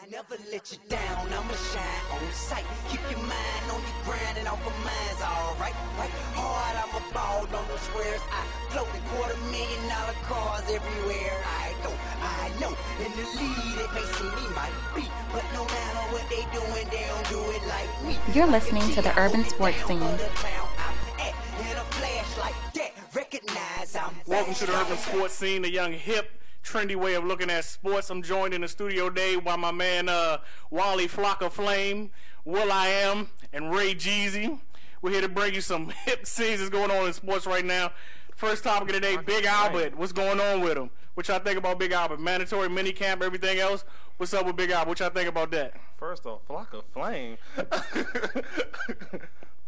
Never let you down, I'ma shine on sight. Keep your mind on your grind and off of mine's alright, right? Hard, I'ma ball on the squares. I float the $250,000 cars everywhere I go. I know in the lead they may see me might be, but no matter what they doing, they don't do it like me. You're listening to the Urban Sports Scene. Welcome to the Urban Sports Scene, the young hip trendy way of looking at sports. I'm joined in the studio today by my man Wally Flocka Flame, Will I Am, and Ray Jeezy. We're here to bring you some hip scenes that's going on in sports right now. First topic of the day, Big Albert. What's going on with him? What y'all think about Big Albert? Mandatory minicamp, everything else. What's up with Big Albert? What y'all think about that? First off, Flocka Flame.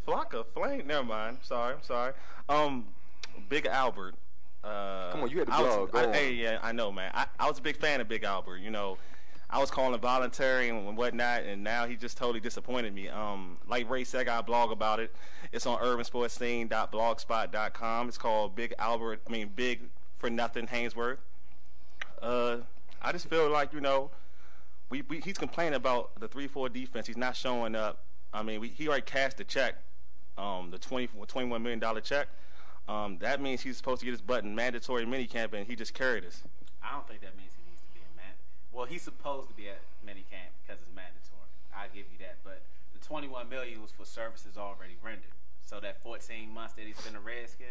Flocka Flame. Never mind. I'm sorry. Big Albert. Come on, you had the blog. Yeah, I know, man. I was a big fan of Big Albert. You know, I was calling him voluntary and whatnot, and now he just totally disappointed me. Like Ray said, I got a blog about it. It's on urbansportscene.blogspot.com. It's called Big for Nothing Haynesworth. I just feel like, you know, he's complaining about the 3-4 defense. He's not showing up. I mean, he already cashed the check, the $21 million check. That means he's supposed to get his button mandatory minicamp, and he just carried us. I don't think that means he needs to be well, he's supposed to be at minicamp because it's mandatory. I'll give you that. But the $21 million was for services already rendered. So that 14 months that he's been a Redskin,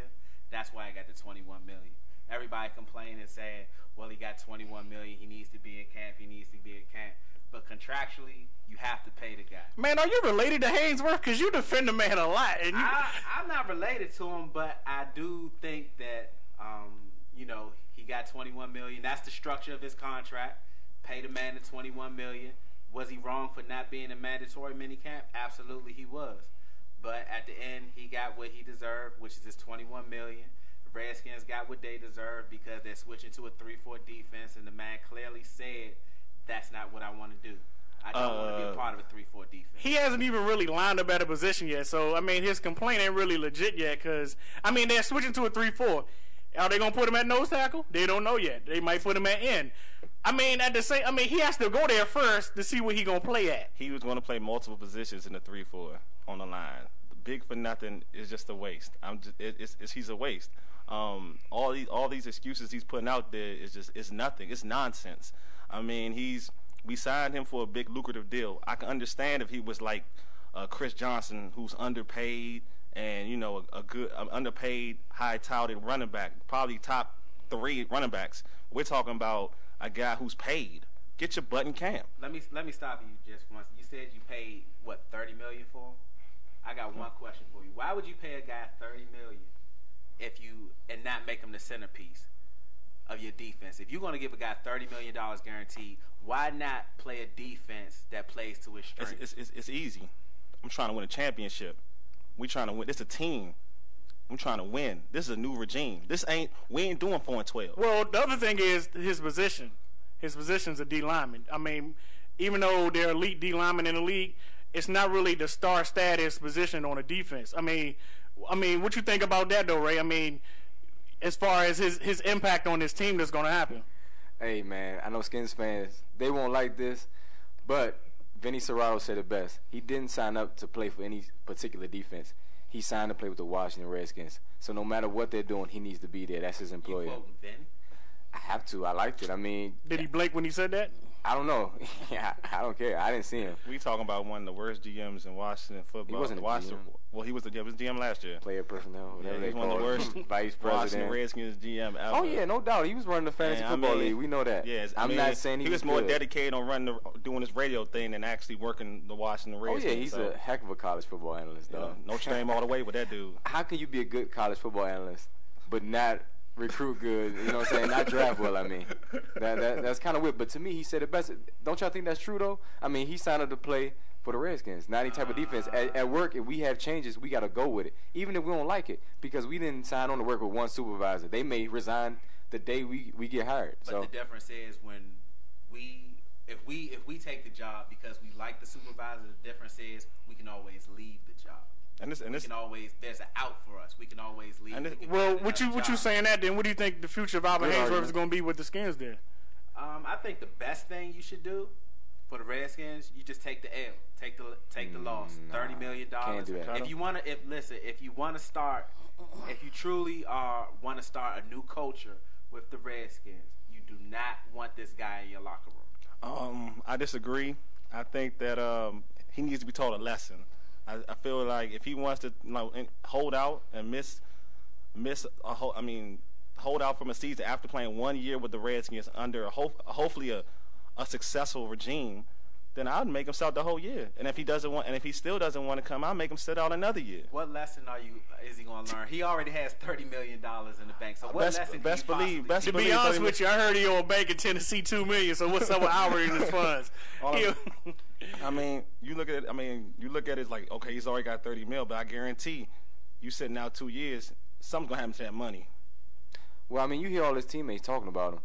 that's why I got the $21 million. Everybody complaining and saying, well, he got $21 million. He needs to be in camp. He needs to be in camp. But contractually, you have to pay the guy. Man, are you related to Haynesworth? Because you defend the man a lot. And I'm not related to him, but I do think that, you know, he got $21 million. That's the structure of his contract. Pay the man the $21 million. Was he wrong for not being a mandatory minicamp? Absolutely, he was. But at the end, he got what he deserved, which is his $21 million. The Redskins got what they deserved because they're switching to a 3-4 defense, and the man clearly said, that's not what I want to do. I don't want to be a part of a 3-4 defense. He hasn't even really lined up at a position yet. So, I mean, his complaint ain't really legit yet because, I mean, they're switching to a 3-4. Are they going to put him at nose tackle? They don't know yet. They might put him at end. I mean, he has to go there first to see what he's going to play at. He was going to play multiple positions in the 3-4 on the line. The big for nothing is just a waste. He's a waste. All these excuses he's putting out there is nothing. It's nonsense. I mean, we signed him for a big lucrative deal. I can understand if he was like Chris Johnson, who's underpaid and, you know, a good underpaid, high-touted running back, probably top 3 running backs. We're talking about a guy who's paid. Get your butt in camp. Let me stop you just once. You said you paid what, $30 million for him? I got one question for you. Why would you pay a guy $30 million and not make him the centerpiece of your defense? If you're going to give a guy $30 million guaranteed, why not play a defense that plays to his strengths? It's easy. I'm trying to win a championship. We trying to win. This is a team. I'm trying to win. This is a new regime. We ain't doing 4-12. Well, the other thing is his position. His position's a D lineman. I mean, even though they're elite D linemen in the league, it's not really the star status position on a defense. I mean, what you think about that though, Ray? I mean, as far as his impact on this team that's going to happen. Hey, man, I know Skins fans, they won't like this, but Vinny Serrato said it best. He didn't sign up to play for any particular defense. He signed to play with the Washington Redskins. So no matter what they're doing, he needs to be there. That's his employer. You quoting Vinny? I have to. I liked it. I mean, did he blink when he said that? I don't know. I don't care. I didn't see him. We talking about one of the worst GMs in Washington football. He wasn't a GM. Well, he was the GM last year. Player personnel, whatever they call it. He was one of the worst vice president. Washington Redskins GM ever. Oh yeah, no doubt. He was running the fantasy football league. We know that. Yes, I'm not saying he was more dedicated on doing his radio thing than actually working the Washington Redskins. Oh yeah, he's a heck of a college football analyst, though. Notre Dame all the way with that dude. How can you be a good college football analyst but not recruit good, you know what I'm saying, not draft well? I mean, that's kind of weird. But to me, he said it best. Don't y'all think that's true, though? I mean, he signed up to play for the Redskins, not any type of defense. At work, if we have changes, we got to go with it, even if we don't like it, because we didn't sign on to work with one supervisor. They may resign the day we get hired. But the difference is if we take the job because we like the supervisor, the difference is we can always leave the job. There's an out for us. We can always leave. What you saying that then? What do you think the future of Albert Haynesworth is going to be with the Skins there? I think the best thing you should do For the Redskins, you just take the L, take the loss, $30 million. Can't do that. If you want to, if you want to start, if you truly want to start a new culture with the Redskins, you do not want this guy in your locker room. I disagree. I think that he needs to be taught a lesson. I feel like if he wants to hold out and hold out from a season after playing 1 year with the Redskins under hopefully a successful regime, then I'd make him sit out the whole year. And if he still doesn't want to come, I'll make him sit out another year. What lesson is he going to learn? He already has $30 million in the bank. So what lesson? To be honest with you, I heard he owed a bank in Tennessee $2 million. So what's up with Howard in his funds? I mean, you look at it. It's like, okay, he's already got $30 million, but I guarantee you sitting out 2 years, something's gonna happen to that money. Well, I mean, you hear all his teammates talking about him,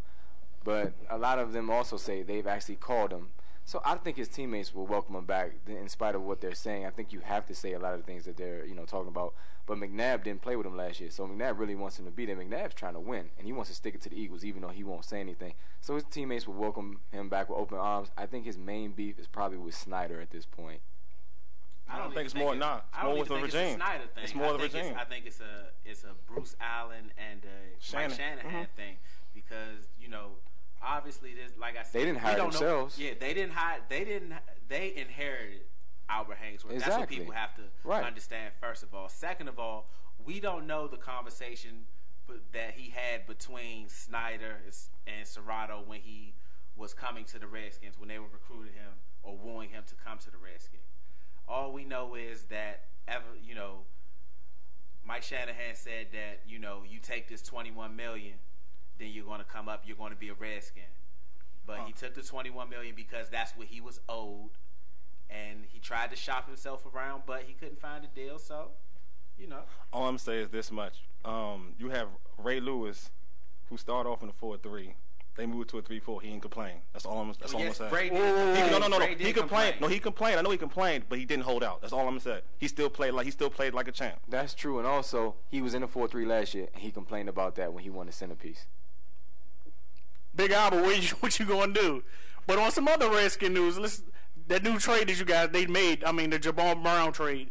but a lot of them also say they've actually called him. So I think his teammates will welcome him back in spite of what they're saying. I think you have to say a lot of the things that they're talking about. But McNabb didn't play with him last year, so McNabb really wants him to be there. McNabb's trying to win, and he wants to stick it to the Eagles, even though he won't say anything. So his teammates will welcome him back with open arms. I think his main beef is probably with Snyder at this point. I don't think it's more with the regime. It's a Snyder thing. It's more the regime. I think it's a Bruce Allen and a Mike Shanahan thing, because obviously there's, like I said, they didn't hire themselves. Yeah, they didn't hire. They inherited Albert Haynesworth. Exactly. That's what people have to understand. First of all, second of all, we don't know the conversation that he had between Snyder and Serrato when he was coming to the Redskins, when they were recruiting him or wooing him to come to the Redskins. All we know is that Mike Shanahan said that you take this $21 million, then you're going to come up, you're going to be a Redskin. But he took the $21 million because that's what he was owed, and he tried to shop himself around, but he couldn't find a deal. So, all I'm saying is this much: you have Ray Lewis, who started off in a 4-3. They moved to a 3-4. He didn't complain. That's all I'm saying. No. He complained. No, he complained. I know he complained, but he didn't hold out. That's all I'm gonna say. He still played like a champ. That's true, and also he was in a 4-3 last year, and he complained about that when he won the centerpiece. Big Albert, what you gonna do? But on some other Redskin news, that new trade that they made. The Jamal Brown trade.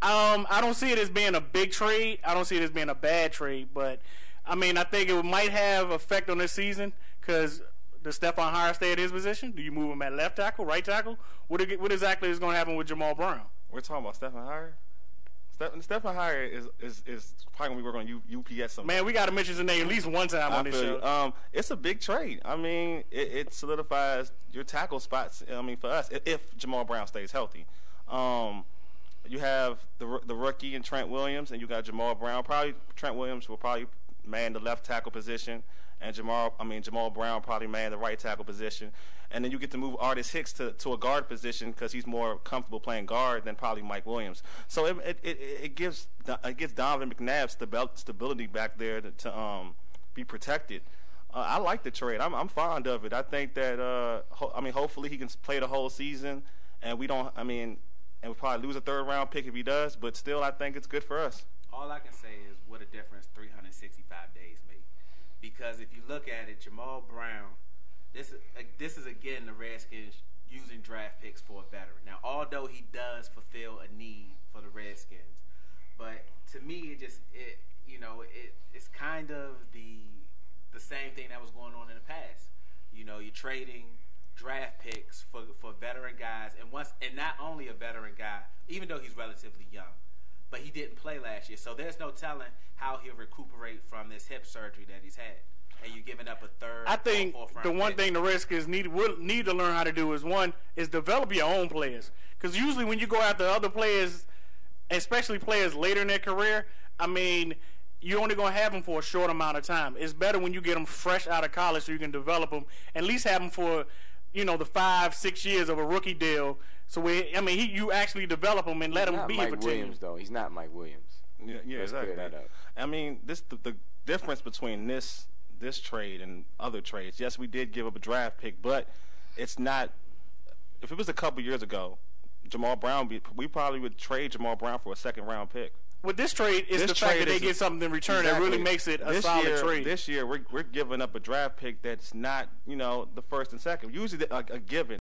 I don't see it as being a big trade. I don't see it as being a bad trade, but I think it might have effect on this season because does Stephon Hire stay at his position? Do you move him at left tackle, right tackle? What exactly is going to happen with Jamal Brown? We're talking about Stephon Hire. Stephon Hire is probably going to be working on UPS somewhere. Man, we got to mention his name at least one time on this show. It's a big trade. It solidifies your tackle spots. For us, if Jamal Brown stays healthy. You have the rookie and Trent Williams, and you got Jamal Brown. Probably Trent Williams will probably man the left tackle position, and Jamal Brown probably man the right tackle position, and then you get to move Artis Hicks to a guard position because he's more comfortable playing guard than probably Mike Williams. So it gives Donovan McNabb stability back there to be protected. I like the trade. I'm fond of it. I think that hopefully he can play the whole season, and we don't. And we'll probably lose a third round pick if he does, but still I think it's good for us. All I can say is what a difference 365 days make. Because if you look at it, Jamal Brown, this is again the Redskins using draft picks for a veteran. Now, although he does fulfill a need for the Redskins, but to me, it's kind of the same thing that was going on in the past. You're trading draft picks for veteran guys, and not only a veteran guy, even though he's relatively young. But he didn't play last year, so there's no telling how he'll recuperate from this hip surgery that he's had. And you're giving up a third. I think the one thing the Redskins need to learn how to do is develop your own players. Because usually when you go after other players, especially players later in their career, you're only going to have them for a short amount of time. It's better when you get them fresh out of college so you can develop them, at least have them for the 5-6 years of a rookie deal. So you actually develop him and let him be here for 10 years. Williams, though. He's not Mike Williams. Yeah, exactly. The difference between this trade and other trades. Yes, we did give up a draft pick, but it's not. If it was a couple years ago, Jamal Brown, we probably would trade Jamal Brown for a second-round pick. With this trade, it's the fact that they get something in return that really makes it a solid trade. This year, we're giving up a draft pick that's not, the first and second. Usually a given.